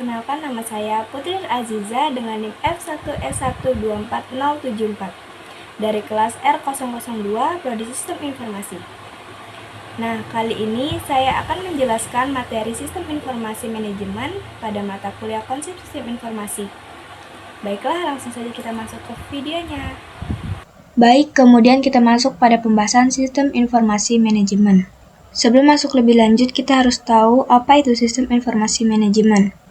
perkenalkan nama saya Putri Aziza dengan NIM F1S1240074 dari kelas R002 Prodi Sistem Informasi. Nah, kali ini saya akan menjelaskan materi Sistem Informasi Manajemen pada mata kuliah Konsep Sistem Informasi. Baiklah, langsung saja kita masuk ke videonya. Baik, kemudian kita masuk pada pembahasan Sistem Informasi Manajemen. Sebelum masuk lebih lanjut, kita harus tahu apa itu Sistem Informasi Manajemen.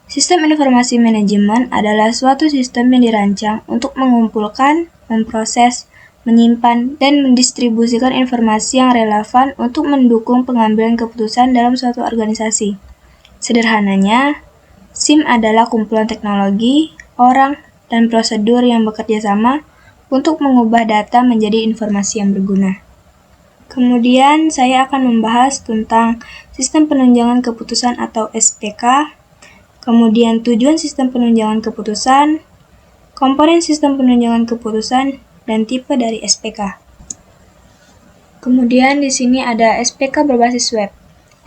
Sistem Informasi Manajemen adalah suatu sistem yang dirancang untuk mengumpulkan, memproses, menyimpan, dan mendistribusikan informasi yang relevan untuk mendukung pengambilan keputusan dalam suatu organisasi. Sederhananya, SIM adalah kumpulan teknologi, orang, dan prosedur yang bekerja sama untuk mengubah data menjadi informasi yang berguna. Kemudian, saya akan membahas tentang sistem penunjangan keputusan atau SPK, kemudian tujuan sistem penunjangan keputusan, komponen sistem penunjangan keputusan, dan tipe dari SPK. Kemudian di sini ada SPK berbasis web.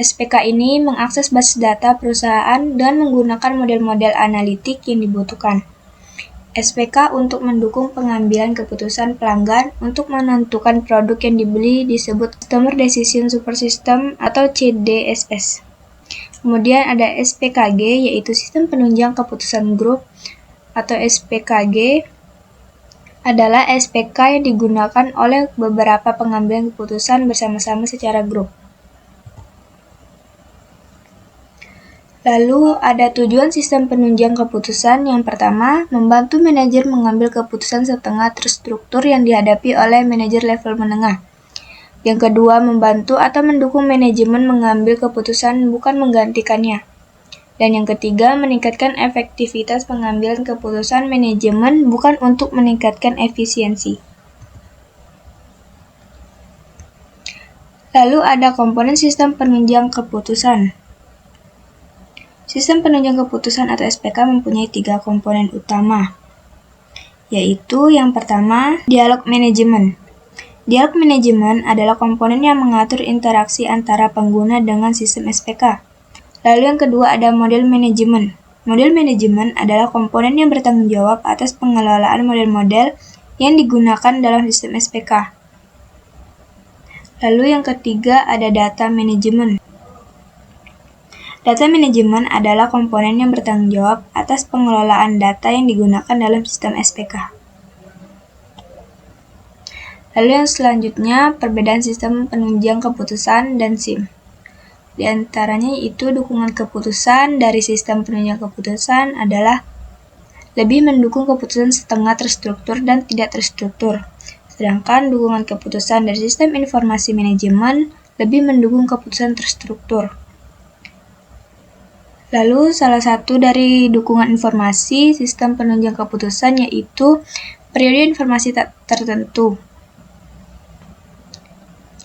SPK ini mengakses basis data perusahaan dan menggunakan model-model analitik yang dibutuhkan. SPK untuk mendukung pengambilan keputusan pelanggan untuk menentukan produk yang dibeli disebut Customer Decision Support System atau CDSS. Kemudian ada SPKG yaitu Sistem Penunjang Keputusan Grup atau SPKG adalah SPK yang digunakan oleh beberapa pengambilan keputusan bersama-sama secara grup. Lalu ada tujuan sistem penunjang keputusan. Yang pertama, membantu manajer mengambil keputusan setengah terstruktur yang dihadapi oleh manajer level menengah. Yang kedua, membantu atau mendukung manajemen mengambil keputusan bukan menggantikannya. Dan yang ketiga, meningkatkan efektivitas pengambilan keputusan manajemen bukan untuk meningkatkan efisiensi. Lalu ada komponen sistem penunjang keputusan. Sistem penunjang keputusan atau SPK mempunyai 3 komponen utama, yaitu yang pertama, dialog manajemen. Dialog manajemen adalah komponen yang mengatur interaksi antara pengguna dengan sistem SPK. Lalu yang kedua ada model manajemen. Model manajemen adalah komponen yang bertanggung jawab atas pengelolaan model-model yang digunakan dalam sistem SPK. Lalu yang ketiga ada data manajemen. Data manajemen adalah komponen yang bertanggung jawab atas pengelolaan data yang digunakan dalam sistem SPK. Lalu yang selanjutnya, perbedaan sistem penunjang keputusan dan SIM. Di antaranya yaitu dukungan keputusan dari sistem penunjang keputusan adalah lebih mendukung keputusan setengah terstruktur dan tidak terstruktur. Sedangkan dukungan keputusan dari sistem informasi manajemen lebih mendukung keputusan terstruktur. Lalu, salah satu dari dukungan informasi sistem penunjang keputusan yaitu periode informasi tak tertentu.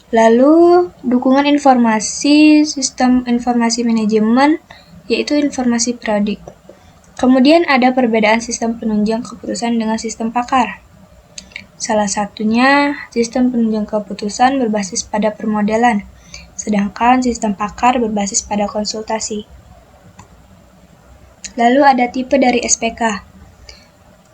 Lalu, dukungan informasi sistem informasi manajemen yaitu informasi periodik. Kemudian ada perbedaan sistem penunjang keputusan dengan sistem pakar. Salah satunya, sistem penunjang keputusan berbasis pada permodelan, sedangkan sistem pakar berbasis pada konsultasi. Lalu ada tipe dari SPK.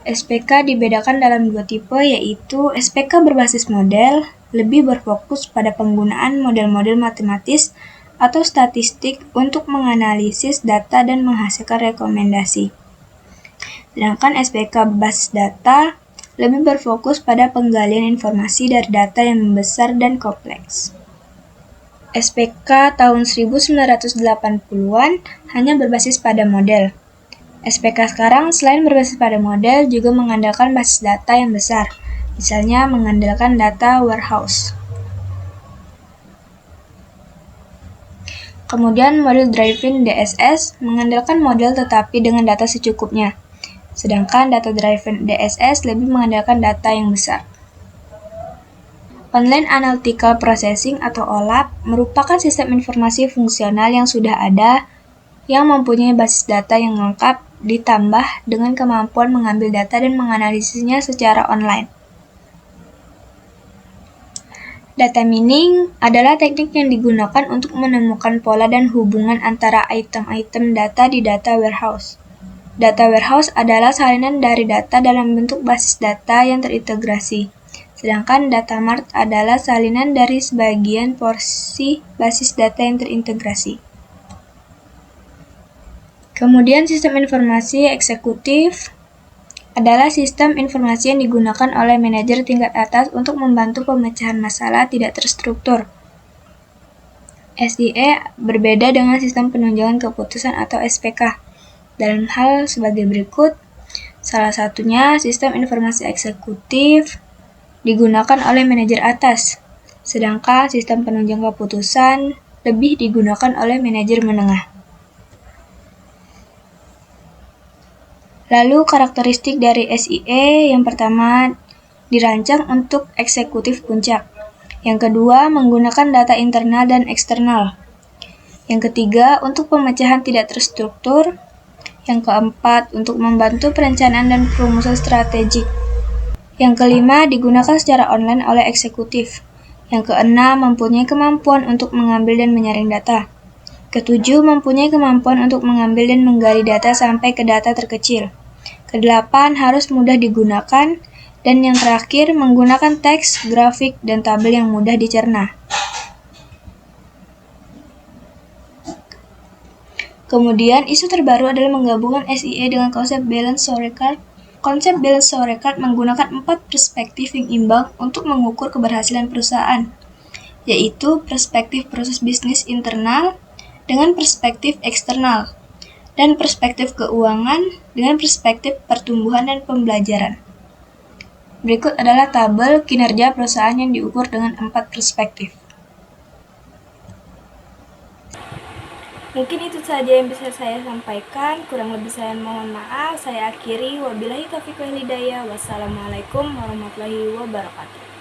SPK dibedakan dalam 2 tipe yaitu SPK berbasis model, lebih berfokus pada penggunaan model-model matematis atau statistik untuk menganalisis data dan menghasilkan rekomendasi. Sedangkan SPK berbasis data lebih berfokus pada penggalian informasi dari data yang membesar dan kompleks. SPK tahun 1980-an hanya berbasis pada model. SPK sekarang selain berbasis pada model juga mengandalkan basis data yang besar, misalnya mengandalkan data warehouse. Kemudian model driven DSS mengandalkan model tetapi dengan data secukupnya, sedangkan data driven DSS lebih mengandalkan data yang besar. Online Analytical Processing atau OLAP merupakan sistem informasi fungsional yang sudah ada yang mempunyai basis data yang lengkap ditambah dengan kemampuan mengambil data dan menganalisisnya secara online. Data mining adalah teknik yang digunakan untuk menemukan pola dan hubungan antara item-item data di data warehouse. Data warehouse adalah salinan dari data dalam bentuk basis data yang terintegrasi, sedangkan data mart adalah salinan dari sebagian porsi basis data yang terintegrasi. Kemudian sistem informasi eksekutif adalah sistem informasi yang digunakan oleh manajer tingkat atas untuk membantu pemecahan masalah tidak terstruktur. SIE berbeda dengan sistem penunjangan keputusan atau SPK dalam hal sebagai berikut. Salah satunya, sistem informasi eksekutif digunakan oleh manajer atas, sedangkan sistem penunjang keputusan lebih digunakan oleh manajer menengah. Lalu karakteristik dari SIE yang pertama dirancang untuk eksekutif puncak. Yang kedua menggunakan data internal dan eksternal. Yang ketiga untuk pemecahan tidak terstruktur. Yang keempat untuk membantu perencanaan dan perumusan strategik. Yang kelima digunakan secara online oleh eksekutif. Yang keenam mempunyai kemampuan untuk mengambil dan menyaring data. Ketujuh mempunyai kemampuan untuk mengambil dan menggali data sampai ke data terkecil. Kedelapan harus mudah digunakan, dan yang terakhir menggunakan teks, grafik, dan tabel yang mudah dicerna. Kemudian, isu terbaru adalah menggabungkan SIE dengan konsep Balanced Scorecard. Konsep Balanced Scorecard menggunakan 4 perspektif yang imbang untuk mengukur keberhasilan perusahaan, yaitu perspektif proses bisnis internal dengan perspektif eksternal, dan perspektif keuangan dengan perspektif pertumbuhan dan pembelajaran. Berikut adalah tabel kinerja perusahaan yang diukur dengan 4 perspektif. Mungkin itu saja yang bisa saya sampaikan, kurang lebih saya mohon maaf. Saya akhiri, wabillahi taufiq wal hidayah. Wassalamualaikum warahmatullahi wabarakatuh.